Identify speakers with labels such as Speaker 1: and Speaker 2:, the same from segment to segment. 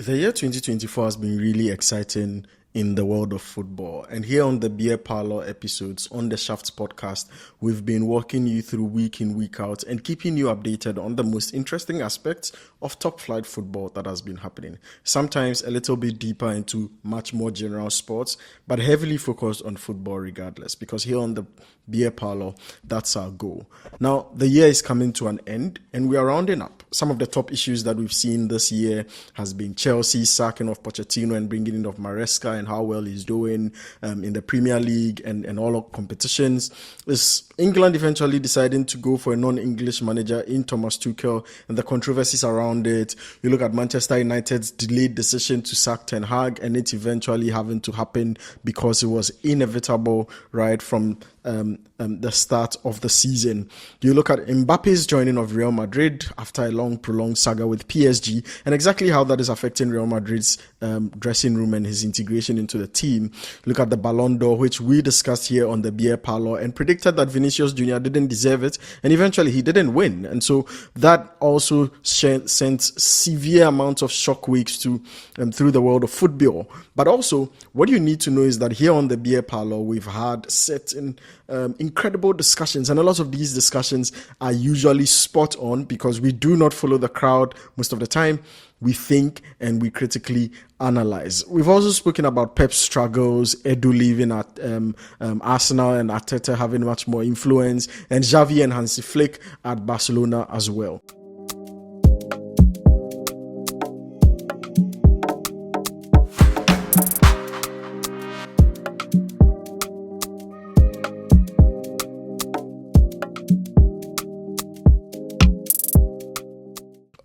Speaker 1: The year 2024 has been really exciting in the world of football. And here on the Beer Parlor episodes on the Shafts podcast, we've been walking you through week in, week out and keeping you updated on the most interesting aspects of top flight football that has been happening. Sometimes a little bit deeper into much more general sports, but heavily focused on football regardless, because here on the Beer Parlor, that's our goal. Now, the year is coming to an end and we are rounding up. Some of the top issues that we've seen this year has been Chelsea sacking of Pochettino and bringing in of Maresca and how well he's doing in the Premier League and all of competitions. Is England eventually deciding to go for a non-English manager in Thomas Tuchel and the controversies around it. You look at Manchester United's delayed decision to sack Ten Hag and it eventually having to happen because it was inevitable right from the start of the season. You look at Mbappe's joining of Real Madrid after a long, prolonged saga with PSG and exactly how that is affecting Real Madrid's dressing room and his integration into the team. Look at the Ballon d'Or, which we discussed here on the Beer Parlor and predicted that Vinicius Jr. didn't deserve it, and eventually he didn't win. And so that also sent severe amounts of shockwaves through the world of football. But also, what you need to know is that here on the Beer Parlor, we've had certain incredible discussions, and a lot of these discussions are usually spot on because we do not follow the crowd most of the time. We think and we critically analyze. We've also spoken about Pep's struggles, Edu leaving at Arsenal and Arteta having much more influence, and Xavi and Hansi Flick at Barcelona as well.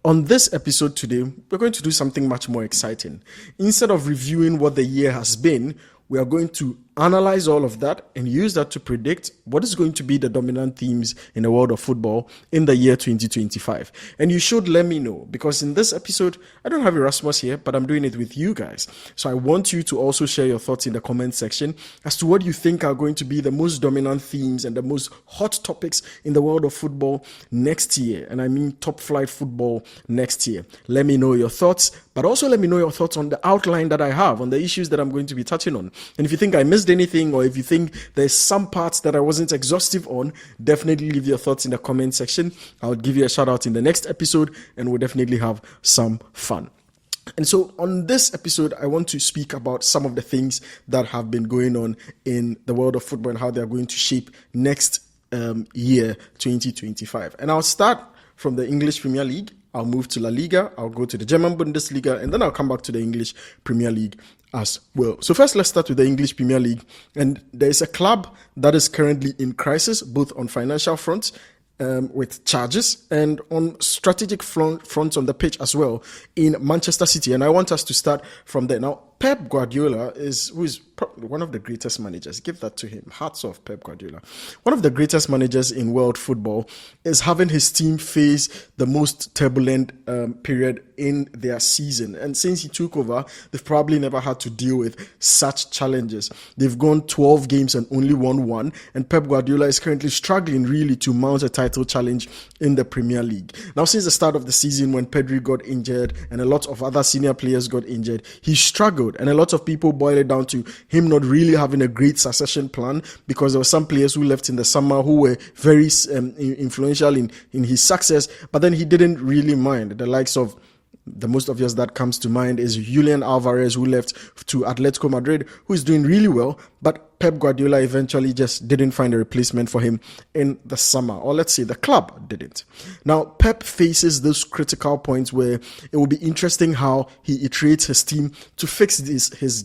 Speaker 1: On this episode today, we're going to do something much more exciting. Instead of reviewing what the year has been, we are going to analyze all of that and use that to predict what is going to be the dominant themes in the world of football in the year 2025. And you should let me know, because in this episode, I don't have Erasmus here, but I'm doing it with you guys. So I want you to also share your thoughts in the comment section as to what you think are going to be the most dominant themes and the most hot topics in the world of football next year. And I mean top flight football next year. Let me know your thoughts, but also let me know your thoughts on the outline that I have, on the issues that I'm going to be touching on. And if you think I missed anything, or if you think there's some parts that I wasn't exhaustive on, definitely leave your thoughts in the comment section. I'll give you a shout out in the next episode and we'll definitely have some fun. And so on this episode, I want to speak about some of the things that have been going on in the world of football and how they're going to shape next year, 2025. And I'll start from the English Premier League. I'll move to La Liga, I'll go to the German Bundesliga, and then I'll come back to the English Premier League as well. So first, let's start with the English Premier League. And there's a club that is currently in crisis, both on financial fronts, with charges, and on strategic fronts on the pitch as well, in Manchester City. And I want us to start from there. Now, Pep Guardiola who is one of the greatest managers. Give that to him. Hats off, Pep Guardiola. One of the greatest managers in world football is having his team face the most turbulent period in their season. And since he took over, they've probably never had to deal with such challenges. They've gone 12 games and only won one. And Pep Guardiola is currently struggling really to mount a title challenge in the Premier League. Now, since the start of the season, when Pedri got injured and a lot of other senior players got injured, he struggled. And a lot of people boil it down to him not really having a great succession plan, because there were some players who left in the summer who were very influential in his success, but then he didn't really mind. The likes of, the most obvious that comes to mind is Julian Alvarez, who left to Atletico Madrid, who is doing really well, but Pep Guardiola eventually just didn't find a replacement for him in the summer, or let's say the club didn't. Now, Pep faces those critical points where it will be interesting how he iterates his team to fix his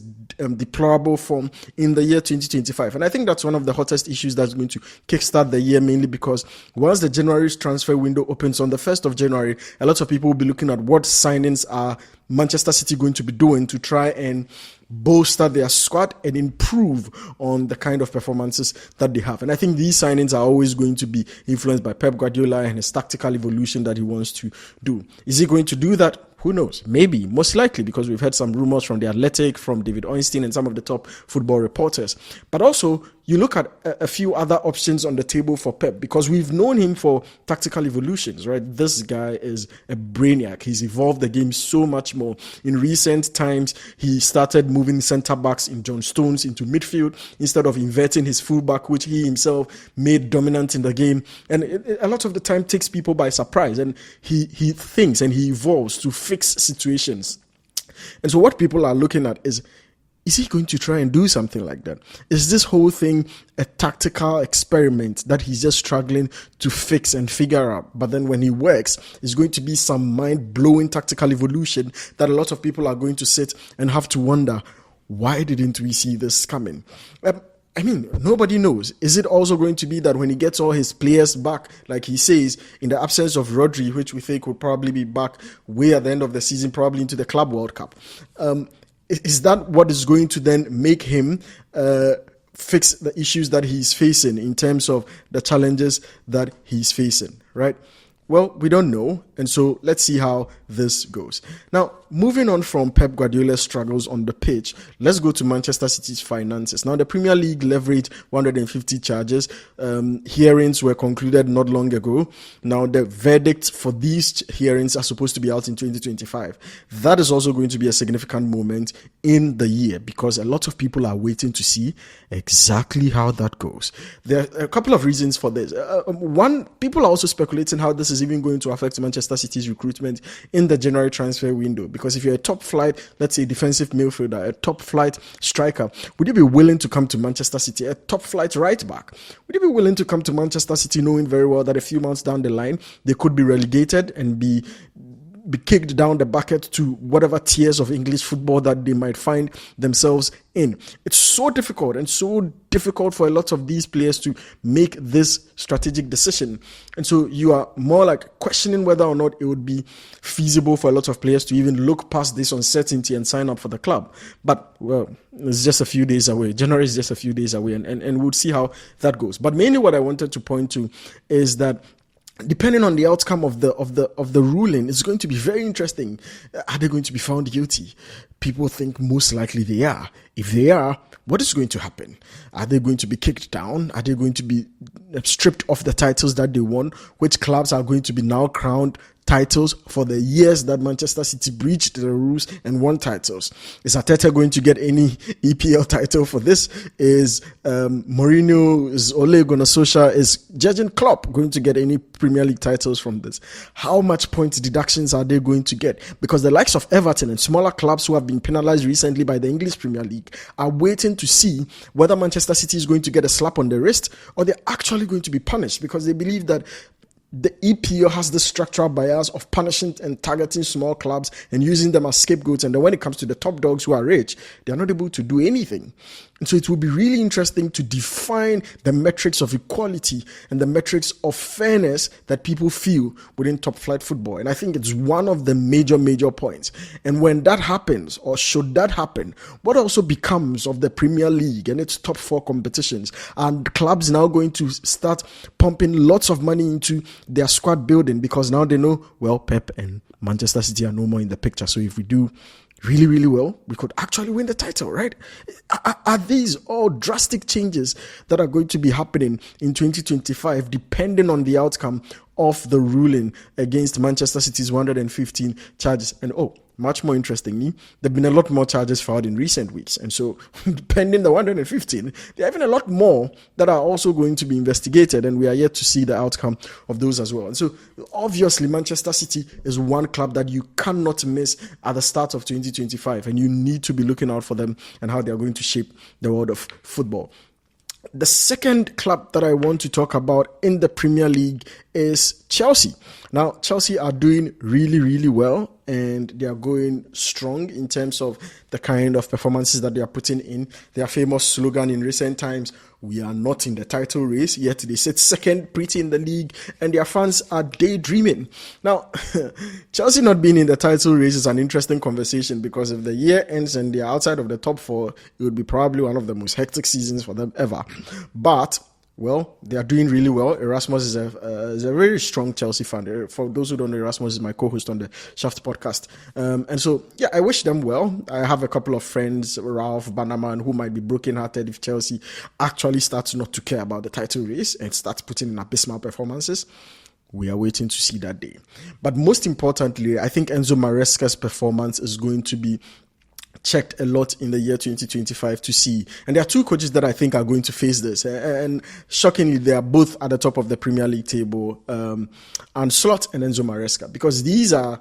Speaker 1: deplorable form in the year 2025. And I think that's one of the hottest issues that's going to kickstart the year, mainly because once the January's transfer window opens on the 1st of January, a lot of people will be looking at what signings are Manchester City going to be doing to try and bolster their squad and improve on the kind of performances that they have. And I think these signings are always going to be influenced by Pep Guardiola and his tactical evolution that he wants to do. Is he going to do that? Who knows? Maybe, most likely, because we've had some rumors from the Athletic, from David Ornstein and some of the top football reporters. But also, you look at a few other options on the table for Pep, because we've known him for tactical evolutions, right? This guy is a brainiac. He's evolved the game so much more. In recent times, he started moving centre backs in John Stones into midfield instead of inverting his fullback, which he himself made dominant in the game. And a lot of the time takes people by surprise. And he thinks and he evolves to fix situations. And so what people are looking at is he going to try and do something like that? Is this whole thing a tactical experiment that he's just struggling to fix and figure out? But then when he works, it's going to be some mind-blowing tactical evolution that a lot of people are going to sit and have to wonder, why didn't we see this coming? I mean, nobody knows. Is it also going to be that when he gets all his players back, like he says, in the absence of Rodri, which we think will probably be back way at the end of the season, probably into the Club World Cup, is that what is going to then make him fix the issues that he's facing in terms of the challenges that he's facing, right? Well, we don't know, and so let's see how this goes. Now, moving on from Pep Guardiola's struggles on the pitch, let's go to Manchester City's finances. Now, the Premier League leveraged 150 charges. Hearings were concluded not long ago. Now, the verdict for these hearings are supposed to be out in 2025. That is also going to be a significant moment in the year because a lot of people are waiting to see exactly how that goes. There are a couple of reasons for this. One, people are also speculating how this is even going to affect Manchester City's recruitment in the January transfer window. Because if you're a top flight, let's say defensive midfielder, a top flight striker, would you be willing to come to Manchester City? A top flight right back, would you be willing to come to Manchester City knowing very well that a few months down the line, they could be relegated and be kicked down the bucket to whatever tiers of English football that they might find themselves in? It's so difficult for a lot of these players to make this strategic decision. And so you are more like questioning whether or not it would be feasible for a lot of players to even look past this uncertainty and sign up for the club. But, well, it's just a few days away. January is just a few days away, and we'll see how that goes. But mainly what I wanted to point to is that depending on the outcome of the ruling, it's going to be very interesting. Are they going to be found guilty? People think most likely they are. If they are, what is going to happen? Are they going to be kicked down? Are they going to be stripped of the titles that they won? Which clubs are going to be now crowned titles for the years that Manchester City breached the rules and won titles? Is Arteta going to get any EPL title for this? Is Mourinho, is Ole Gunnar Solskjaer, is Jurgen Klopp going to get any Premier League titles from this? How much points deductions are they going to get? Because the likes of Everton and smaller clubs who have been penalized recently by the English Premier League are waiting to see whether Manchester City is going to get a slap on the wrist or they're actually going to be punished, because they believe that the EPO has this structural bias of punishing and targeting small clubs and using them as scapegoats. And then when it comes to the top dogs who are rich, they are not able to do anything. And so it will be really interesting to define the metrics of equality and the metrics of fairness that people feel within top flight football. And I think it's one of the major points. And when that happens, or should that happen, what also becomes of the Premier League and its top four competitions? And clubs now going to start pumping lots of money into their squad building, because now they know, well, Pep and Manchester City are no more in the picture. So if we do really well, we could actually win the title, right? Are these all drastic changes that are going to be happening in 2025, depending on the outcome of the ruling against Manchester City's 115 charges? And much more interestingly, there have been a lot more charges filed in recent weeks. And so, pending the 115, there are even a lot more that are also going to be investigated, and we are yet to see the outcome of those as well. And so, obviously, Manchester City is one club that you cannot miss at the start of 2025, and you need to be looking out for them and how they are going to shape the world of football. The second club that I want to talk about in the Premier League is Chelsea. Now, Chelsea are doing really well, and they are going strong in terms of the kind of performances that they are putting in. Their famous slogan in recent times, "We are not in the title race," yet they sit second pretty in the league, and their fans are daydreaming. Now, Chelsea not being in the title race is an interesting conversation, because if the year ends and they are outside of the top four, it would be probably one of the most hectic seasons for them ever. But Well, they are doing really well. Erasmus is a very strong Chelsea fan. For those who don't know, Erasmus is my co-host on the Shaft podcast. And so, yeah, I wish them well. I have a couple of friends, Ralph, Bannerman, who might be brokenhearted if Chelsea actually starts not to care about the title race and starts putting in abysmal performances. We are waiting to see that day. But most importantly, I think Enzo Maresca's performance is going to be checked a lot in the year 2025 to see. And there are two coaches that I think are going to face this. And shockingly, they are both at the top of the Premier League table, and Slot and Enzo Maresca, because these are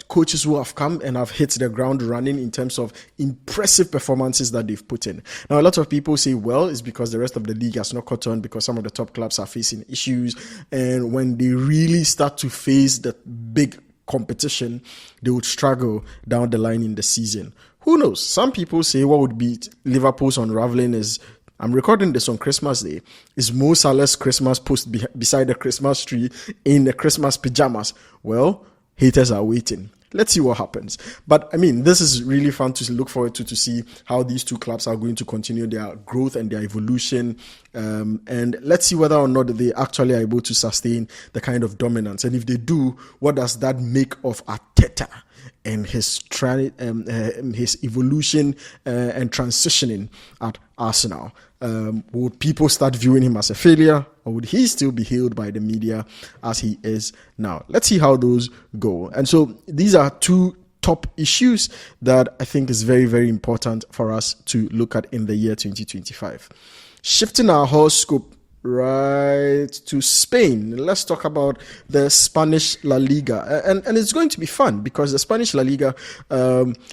Speaker 1: coaches who have come and have hit the ground running in terms of impressive performances that they've put in. Now, a lot of people say, well, it's because the rest of the league has not caught on because some of the top clubs are facing issues. And when they really start to face the big competition, they would struggle down the line in the season. Who knows? Some people say what would be Liverpool's unraveling is, I'm recording this on Christmas Day, is Mo Salah's Christmas post beside the Christmas tree in the Christmas pajamas. Well, haters are waiting. Let's see what happens. But I mean, this is really fun to look forward to see how these two clubs are going to continue their growth and their evolution. And let's see whether or not they actually are able to sustain the kind of dominance. And if they do, what does that make of Arteta and his evolution and transitioning at Arsenal? Would people start viewing him as a failure, or would he still be hailed by the media as he is now? Let's see how those go. And so these are two top issues that I think is very, very important for us to look at in the year 2025. Shifting our horoscope right to Spain. Let's talk about the Spanish La Liga. And it's going to be fun because the Spanish La Liga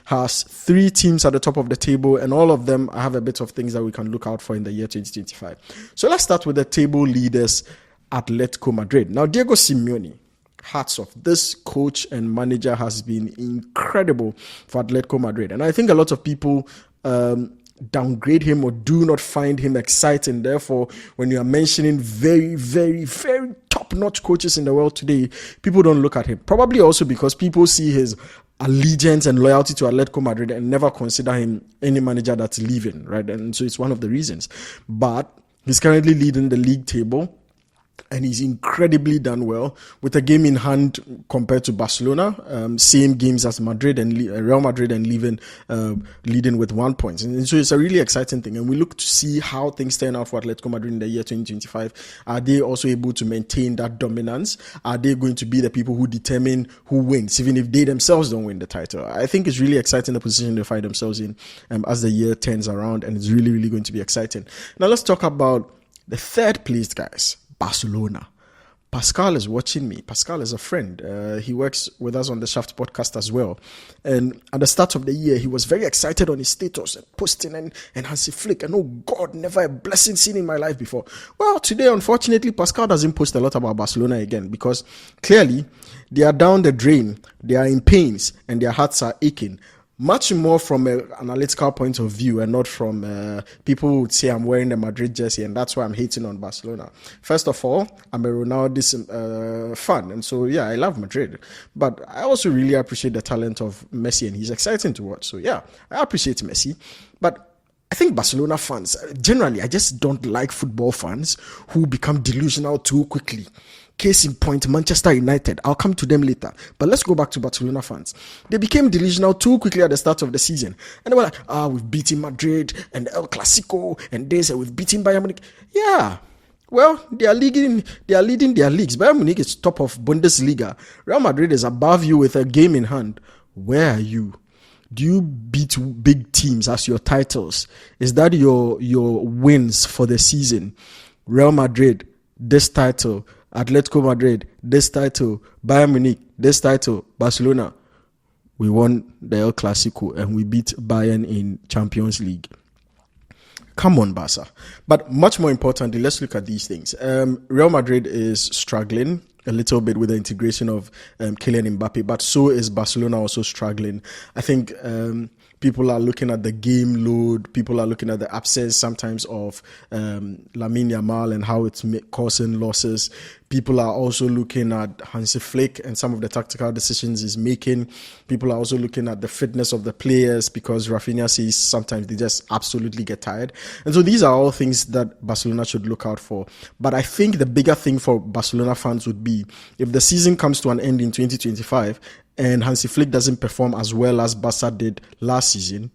Speaker 1: has three teams at the top of the table, and all of them have a bit of things that we can look out for in the year 2025. So let's start with the table leaders, Atletico Madrid. Now, Diego Simeone, hats off. This coach and manager has been incredible for Atletico Madrid. And I think a lot of people downgrade him or do not find him exciting. Therefore, when you are mentioning very, very, very top-notch coaches in the world today, people don't look at him. Probably also because people see his allegiance and loyalty to Atletico Madrid and never consider him any manager that's leaving, right? And so it's one of the reasons. But he's currently leading the league table, and he's incredibly done well with a game in hand compared to Barcelona. Same games as Madrid and Real Madrid, and leading with 1 point. And so it's a really exciting thing. And we look to see how things turn out for Atletico Madrid in the year 2025. Are they also able to maintain that dominance? Are they going to be the people who determine who wins, even if they themselves don't win the title? I think it's really exciting the position they find themselves in as the year turns around. And it's really, really going to be exciting. Now let's talk about the third placed guys. Barcelona. Pascal is watching me. Pascal is a friend. He works with us on the Shaft podcast as well. And at the start of the year, he was very excited on his status and posting and Hansi Flick. And oh God, never a blessing seen in my life before. Well, today, unfortunately, Pascal doesn't post a lot about Barcelona again because clearly they are down the drain. They are in pains and their hearts are aching. Much more from an analytical point of view and not from people who would say I'm wearing the Madrid jersey and that's why I'm hating on Barcelona. First of all, I'm a Ronaldo fan, and so yeah, I love Madrid. But I also really appreciate the talent of Messi, and he's exciting to watch. So yeah, I appreciate Messi. But I think Barcelona fans, generally, I just don't like football fans who become delusional too quickly. Case in point, Manchester United. I'll come to them later. But let's go back to Barcelona fans. They became delusional too quickly at the start of the season. And they were like, we've beaten Madrid and El Clasico and this, and we've beaten Bayern Munich. Yeah. Well, they are leading their leagues. Bayern Munich is top of Bundesliga. Real Madrid is above you with a game in hand. Where are you? Do you beat big teams as your titles? Is that your wins for the season? Real Madrid, this title. Atletico Madrid, this title. Bayern Munich, this title. Barcelona, we won the El Clasico and we beat Bayern in Champions League. Come on, Barca. But much more importantly, let's look at these things. Real Madrid is struggling a little bit with the integration of Kylian Mbappé, but so is Barcelona also struggling. I think people are looking at the game load. People are looking at the absence sometimes of Lamine Yamal and how it's causing losses. People are also looking at Hansi Flick and some of the tactical decisions he's making. People are also looking at the fitness of the players, because Rafinha says sometimes they just absolutely get tired. And so these are all things that Barcelona should look out for. But I think the bigger thing for Barcelona fans would be if the season comes to an end in 2025 and Hansi Flick doesn't perform as well as Barca did last season,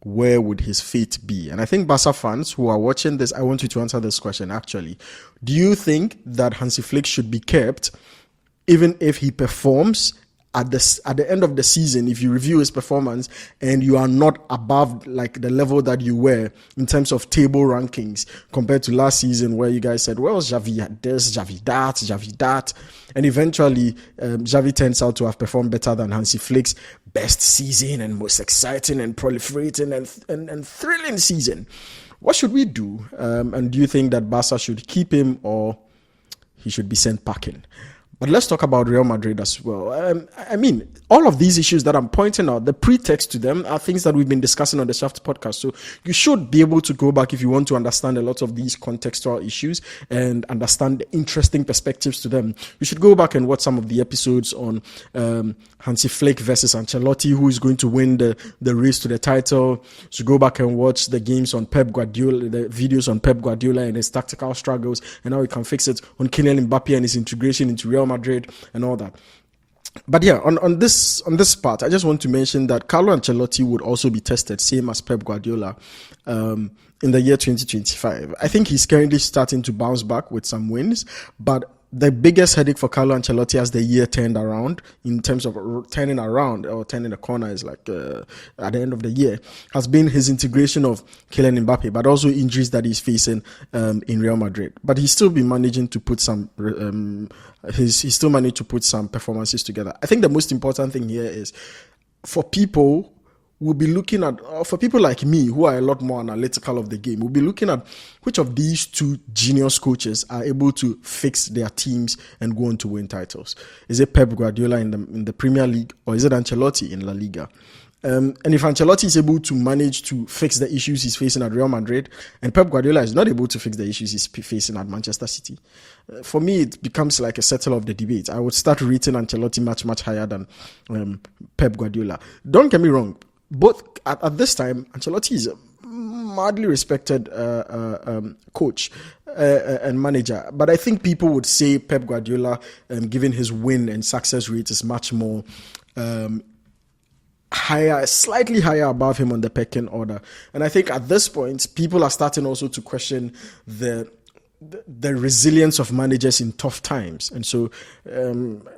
Speaker 1: where would his fate be? And I think Barca fans who are watching this, I want you to answer this question actually. Do you think that Hansi Flick should be kept even if he performs at the end of the season, if you review his performance and you are not above like the level that you were in terms of table rankings compared to last season, where you guys said, well, Xavi had this, Xavi that, and eventually Xavi turns out to have performed better than Hansi Flick's best season and most exciting and proliferating and thrilling season. What should we do? And do you think that Barca should keep him or he should be sent packing? But let's talk about Real Madrid as well. I mean, all of these issues that I'm pointing out, the pretext to them are things that we've been discussing on the Shaft podcast. So you should be able to go back if you want to understand a lot of these contextual issues and understand the interesting perspectives to them. You should go back and watch some of the episodes on Hansi Flick versus Ancelotti, who is going to win the race to the title. So go back and watch the games on Pep Guardiola, the videos on Pep Guardiola and his tactical struggles and how he can fix it, on Kylian Mbappé and his integration into Real Madrid and all that. But yeah, on this part, I just want to mention that Carlo Ancelotti would also be tested, same as Pep Guardiola, in the year 2025. I think he's currently starting to bounce back with some wins, but the biggest headache for Carlo Ancelotti as the year turned around, in terms of turning around or turning the corner, is like at the end of the year, has been his integration of Kylian Mbappé, but also injuries that he's facing in Real Madrid. But he's still been managing to put some he's still managed to put some performances together. I think the most important thing here is for people. We'll be looking at, for people like me who are a lot more analytical of the game, we'll be looking at which of these two genius coaches are able to fix their teams and go on to win titles. Is it Pep Guardiola in the Premier League, or is it Ancelotti in La Liga? And if Ancelotti is able to manage to fix the issues he's facing at Real Madrid, and Pep Guardiola is not able to fix the issues he's facing at Manchester City, for me, it becomes like a settle of the debate. I would start rating Ancelotti much, much higher than Pep Guardiola. Don't get me wrong. Both at this time, Ancelotti is a madly respected coach and manager. But I think people would say Pep Guardiola, given his win and success rate, is much more higher, slightly higher above him on the pecking order. And I think at this point, people are starting also to question the resilience of managers in tough times. And so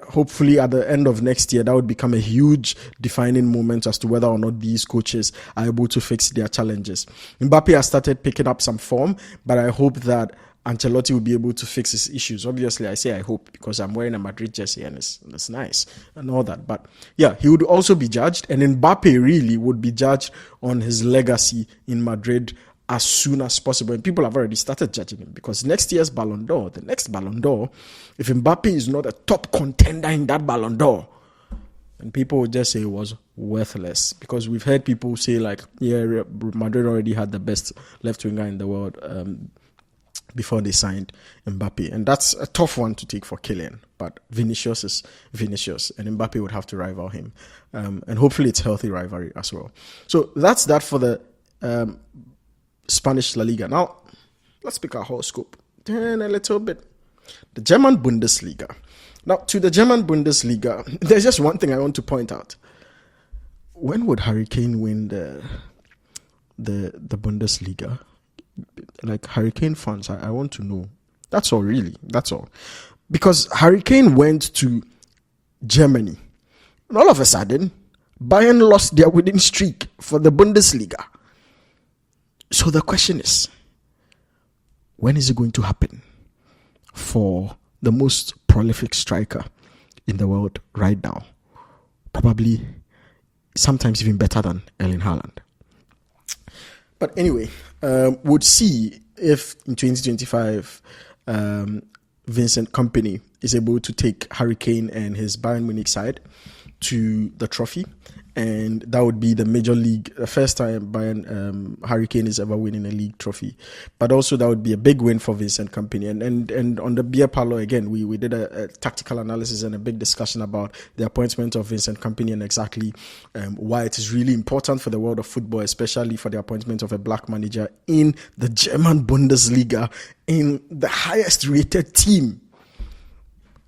Speaker 1: hopefully at the end of next year, that would become a huge defining moment as to whether or not these coaches are able to fix their challenges. Mbappé has started picking up some form, but I hope that Ancelotti will be able to fix his issues. Obviously, I say I hope because I'm wearing a Madrid jersey and it's nice and all that. But yeah, he would also be judged, and Mbappé really would be judged on his legacy in Madrid as soon as possible. And people have already started judging him, because next year's Ballon d'Or, the next Ballon d'Or, if Mbappé is not a top contender in that Ballon d'Or, and people would just say it was worthless, because we've heard people say like, yeah, Madrid already had the best left winger in the world before they signed Mbappé. And that's a tough one to take for Kylian, but Vinicius is Vinicius, and Mbappé would have to rival him. And hopefully it's healthy rivalry as well. So that's that for the Spanish La Liga. Now, let's pick our horoscope. Then a little bit. The German Bundesliga. Now, to the German Bundesliga, there's just one thing I want to point out. When would Harry Kane win the Bundesliga? Like, Harry Kane fans, I want to know. That's all, really. That's all. Because Harry Kane went to Germany, and all of a sudden, Bayern lost their winning streak for the Bundesliga. So the question is, when is it going to happen for the most prolific striker in the world right now? Probably sometimes even better than Erling Haaland. But anyway, we'll see if in 2025 Vincent Kompany is able to take Harry Kane and his Bayern Munich side to the trophy, and that would be the major league, the first time Bayern Hurricane is ever winning a league trophy. But also that would be a big win for Vincent Kompany. And on the Beer Parlor, again, we did a tactical analysis and a big discussion about the appointment of Vincent Kompany and exactly why it is really important for the world of football, especially for the appointment of a black manager in the German Bundesliga, in the highest rated team.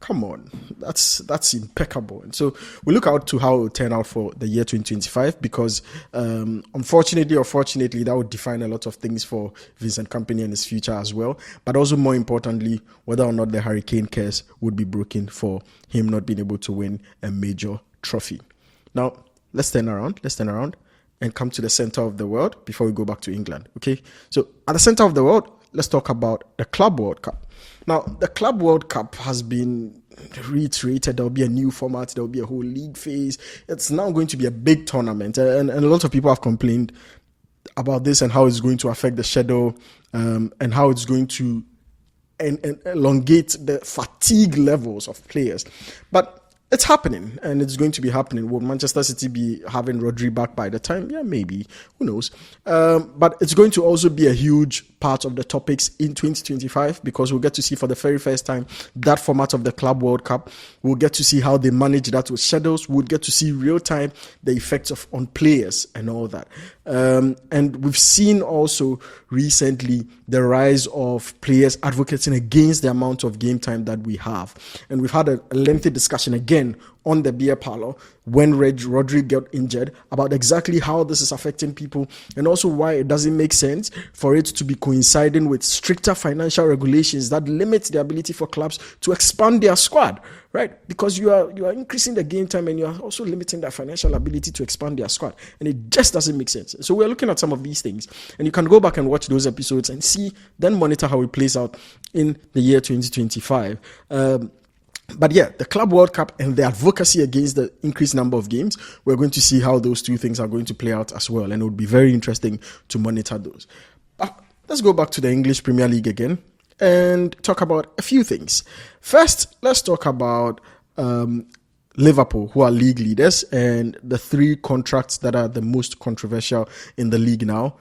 Speaker 1: Come on, that's impeccable. And so we look out to how it will turn out for the year 2025, because unfortunately or fortunately, that would define a lot of things for Vincent Kompany and his future as well. But also more importantly, whether or not the Hurricane curse would be broken for him not being able to win a major trophy. Now, let's turn around and come to the center of the world before we go back to England. Okay, so at the center of the world, let's talk about the Club World Cup. Now, the Club World Cup has been reiterated. There will be a new format. There will be a whole league phase. It's now going to be a big tournament. And a lot of people have complained about this and how it's going to affect the schedule and how it's going to elongate the fatigue levels of players. But it's happening, and it's going to be happening. Will Manchester City be having Rodri back by the time? Yeah, maybe. Who knows? But it's going to also be a huge part of the topics in 2025, because we'll get to see for the very first time that format of the Club World Cup. We'll get to see how they manage that with schedules. We'll get to see real time the effects on players and all that. And we've seen also recently the rise of players advocating against the amount of game time that we have. And we've had a lengthy discussion again on the Beer Parlor when Rodri got injured about exactly how this is affecting people, and also why it doesn't make sense for it to be coinciding with stricter financial regulations that limit the ability for clubs to expand their squad, right? Because you are increasing the game time and you are also limiting their financial ability to expand their squad, and it just doesn't make sense. So we're looking at some of these things, and you can go back and watch those episodes and see, then monitor how it plays out in the year 2025. But yeah, the Club World Cup and the advocacy against the increased number of games, we're going to see how those two things are going to play out as well. And it would be very interesting to monitor those. But let's go back to the English Premier League again and talk about a few things. First, let's talk about Liverpool, who are league leaders, and the three contracts that are the most controversial in the league now.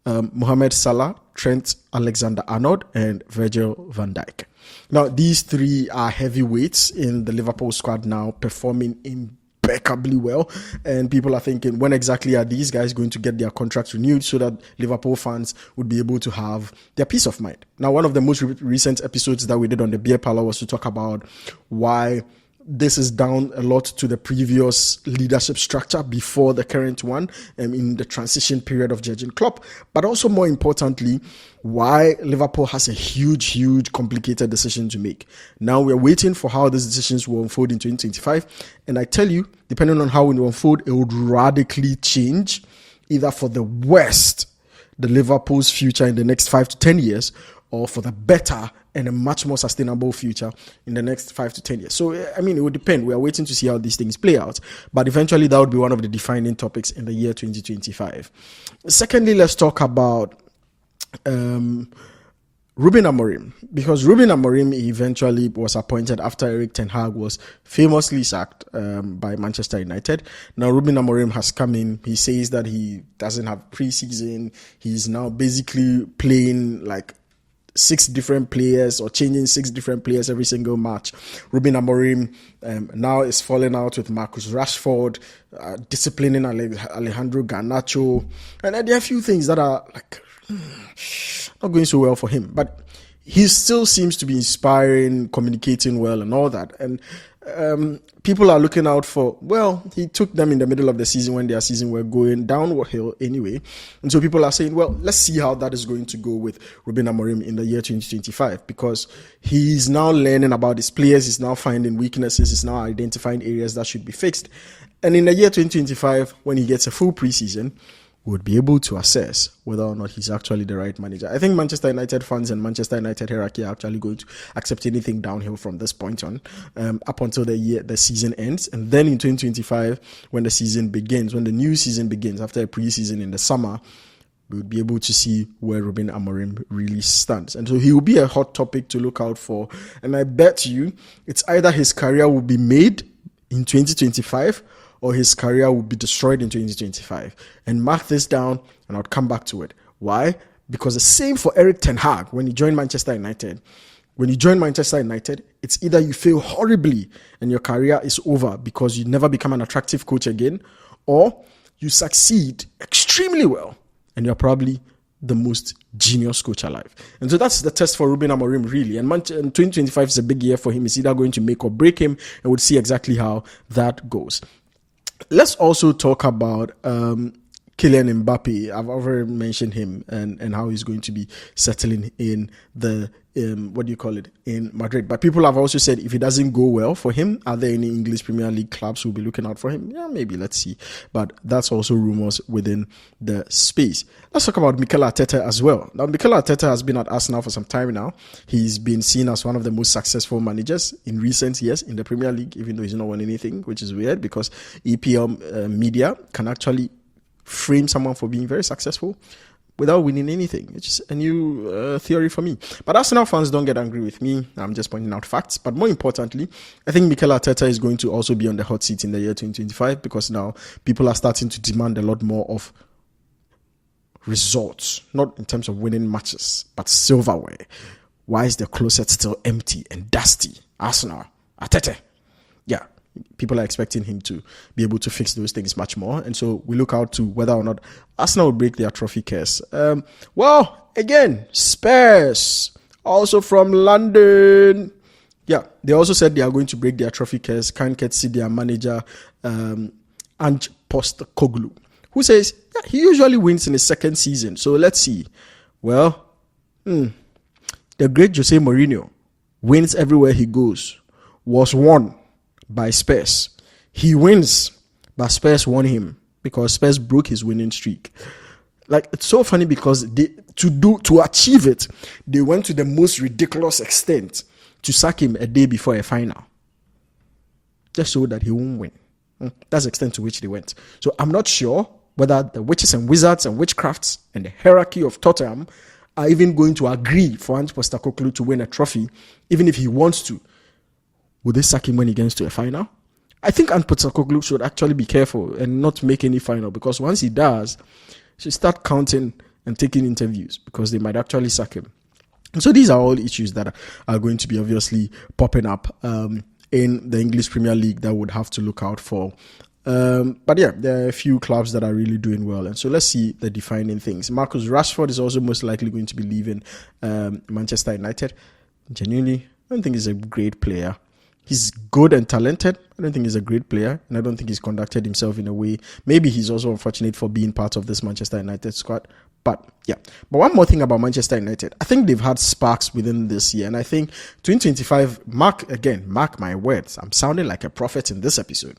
Speaker 1: Mohamed Salah, Trent Alexander-Arnold, and Virgil van Dijk. Now, these three are heavyweights in the Liverpool squad now, performing impeccably well. And people are thinking, when exactly are these guys going to get their contracts renewed so that Liverpool fans would be able to have their peace of mind? Now, one of the most recent episodes that we did on the Beer Parlor was to talk about why this is down a lot to the previous leadership structure before the current one, in the transition period of Jurgen Klopp. But also more importantly, why Liverpool has a huge, complicated decision to make. Now we're waiting for how these decisions will unfold in 2025. And I tell you, depending on how it will unfold, it would radically change, either for the worst, the Liverpool's future in the next 5 to 10 years, or for the better and a much more sustainable future in the next 5 to 10 years. So, I mean, it would depend. We are waiting to see how these things play out. But eventually, that would be one of the defining topics in the year 2025. Secondly, let's talk about Ruben Amorim, because Ruben Amorim eventually was appointed after Erik ten Hag was famously sacked by Manchester United. Now, Ruben Amorim has come in. He says that he doesn't have preseason. He's now basically playing like 6 different players or changing 6 different players every single match. Ruben Amorim now is falling out with Marcus Rashford, disciplining Alejandro Garnacho, and there are a few things that are like not going so well for him. But he still seems to be inspiring, communicating well, and all that. And people are looking out for, well, he took them in the middle of the season when their season were going downhill anyway. And so people are saying, well, let's see how that is going to go with Ruben Amorim in the year 2025, because he's now learning about his players, he's now finding weaknesses, he's now identifying areas that should be fixed. And in the year 2025, when he gets a full preseason, would be able to assess whether or not he's actually the right manager. I think Manchester United fans and Manchester United hierarchy are actually going to accept anything downhill from this point on, up until the season ends. And then in 2025, when the season begins, when the new season begins, after a preseason in the summer, we would be able to see where Ruben Amorim really stands. And so he will be a hot topic to look out for. And I bet you it's either his career will be made in 2025, or his career will be destroyed in 2025. And mark this down, and I'll come back to it. Why? Because the same for Erik ten Hag when he joined Manchester United. When you join Manchester United, it's either you fail horribly and your career is over because you never become an attractive coach again, or you succeed extremely well and you're probably the most genius coach alive. And so that's the test for Ruben Amorim, really. And 2025 is a big year for him. It's either going to make or break him, and we'll see exactly how that goes. Let's also talk about Kylian Mbappé. I've already mentioned him and how he's going to be settling in the in Madrid. But people have also said if it doesn't go well for him, are there any English Premier League clubs who will be looking out for him? Yeah, maybe. Let's see. But that's also rumors within the space. Let's talk about Mikel Arteta as well. Now, Mikel Arteta has been at Arsenal for some time now. He's been seen as one of the most successful managers in recent years in the Premier League, even though he's not won anything, which is weird because EPL media can actually frame someone for being very successful without winning anything. It's just a new theory for me. But Arsenal fans, don't get angry with me. I'm just pointing out facts. But more importantly, I think Mikel Arteta is going to also be on the hot seat in the year 2025 because now people are starting to demand a lot more of results, not in terms of winning matches, but silverware. Why is the closet still empty and dusty? Arsenal, Arteta. Yeah. People are expecting him to be able to fix those things much more. And so we look out to whether or not Arsenal will break their trophy curse. Well, again, Spurs, also from London. Yeah, they also said they are going to break their trophy curse. Can't get see their manager, Ange Postecoglou, who says he usually wins in his second season. So let's see. Well, the great Jose Mourinho wins everywhere he goes, was won by Spurs. He wins, but Spurs won him because Spurs broke his winning streak. Like, it's so funny because to achieve it, they went to the most ridiculous extent to sack him a day before a final, just so that he won't win. That's the extent to which they went. So I'm not sure whether the witches and wizards and witchcrafts and the hierarchy of Tottenham are even going to agree for Ange Postecoglou to win a trophy, even if he wants to. Would they sack him when he gets to a final? I think Ange Postecoglou should actually be careful and not make any final, because once he does, he should start counting and taking interviews because they might actually sack him. And so these are all issues that are going to be obviously popping up in the English Premier League that would have to look out for. But yeah, there are a few clubs that are really doing well. And so let's see the defining things. Marcus Rashford is also most likely going to be leaving Manchester United. Genuinely, I don't think he's a great player. He's good and talented. I don't think he's a great player, and I don't think he's conducted himself in a way. Maybe he's also unfortunate for being part of this Manchester United squad. But yeah. But one more thing about Manchester United. I think they've had sparks within this year, and I think 2025, mark my words. I'm sounding like a prophet in this episode.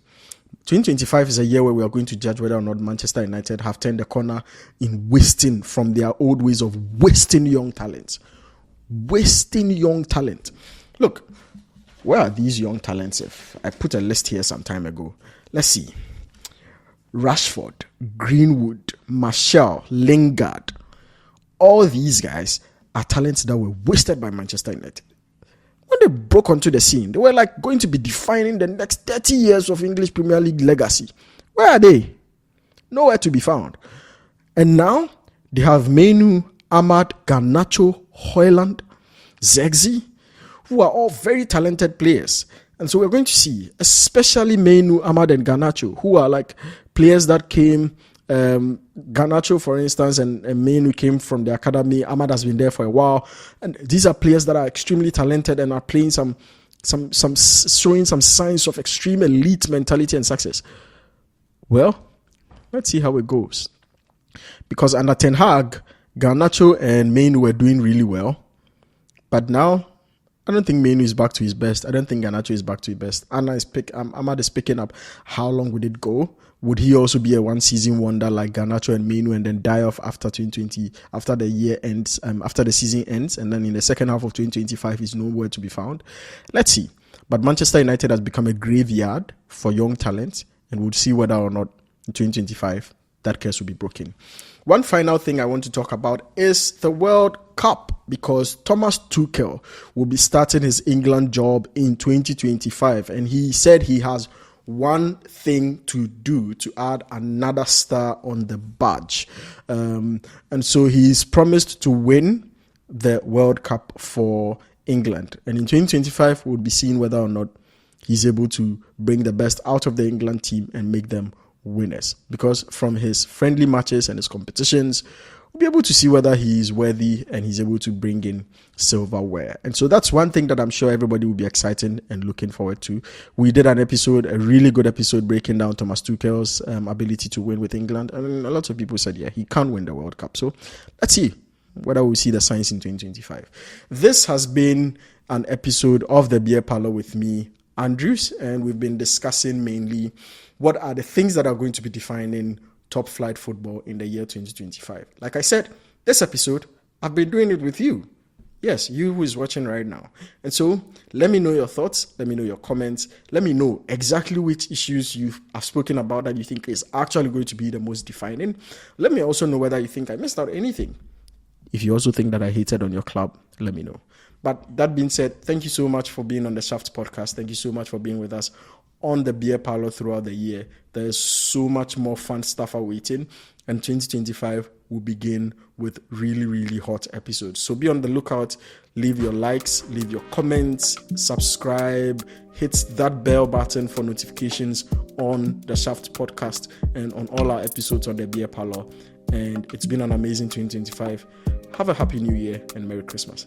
Speaker 1: 2025 is a year where we are going to judge whether or not Manchester United have turned the corner in wasting from their old ways of wasting young talent. Wasting young talent. Look, where are these young talents? If I put a list here some time ago, let's see. Rashford, Greenwood, Martial, Lingard. All these guys are talents that were wasted by Manchester United. When they broke onto the scene, they were like going to be defining the next 30 years of English Premier League legacy. Where are they? Nowhere to be found. And now they have Menu, Ahmad, Garnacho, Højlund, Zexi, who are all very talented players. And so we're going to see, especially Menu, Ahmad, and Garnacho, who are like players that came, Garnacho, for instance, and Menu came from the academy. Ahmad has been there for a while. And these are players that are extremely talented and are playing showing some signs of extreme elite mentality and success. Well, let's see how it goes. Because under Ten Hag, Garnacho and Menu were doing really well. But now, I don't think Menu is back to his best. I don't think Garnacho is back to his best. Ahmad is picking up. How long would it go? Would he also be a one-season wonder like Garnacho and Menu and then die off after 2020, after the year ends, after the season ends, and then in the second half of 2025 is nowhere to be found? Let's see. But Manchester United has become a graveyard for young talent, and we'll see whether or not in 2025 that curse will be broken. One final thing I want to talk about is the World Cup, because Thomas Tuchel will be starting his England job in 2025, and he said he has one thing to do to add another star on the badge. And so he's promised to win the World Cup for England. And in 2025, we'll be seeing whether or not he's able to bring the best out of the England team and make them winners. Because from his friendly matches and his competitions, we'll be able to see whether he is worthy and he's able to bring in silverware. And so that's one thing that I'm sure everybody will be excited and looking forward to. We did an episode, a really good episode, breaking down Thomas Tuchel's ability to win with England. And a lot of people said, yeah, he can win the World Cup. So let's see whether we'll see the signs in 2025. This has been an episode of the Beer Parlor with me, Andrews, and we've been discussing mainly what are the things that are going to be defining top flight football in the year 2025. Like I said, this episode, I've been doing it with you. Yes, you who is watching right now. And so let me know your thoughts. Let me know your comments. Let me know exactly which issues you have spoken about that you think is actually going to be the most defining. Let me also know whether you think I missed out anything. If you also think that I hated on your club, let me know. But that being said, thank you so much for being on the Shaft podcast. Thank you so much for being with us on the Beer Parlor throughout the year. There's so much more fun stuff awaiting, and 2025 will begin with really, really hot episodes. So be on the lookout. Leave your likes, leave your comments, subscribe, hit that bell button for notifications on the Shaft podcast and on all our episodes on the Beer Parlor. And it's been an amazing 2025. Have a happy new year and Merry Christmas.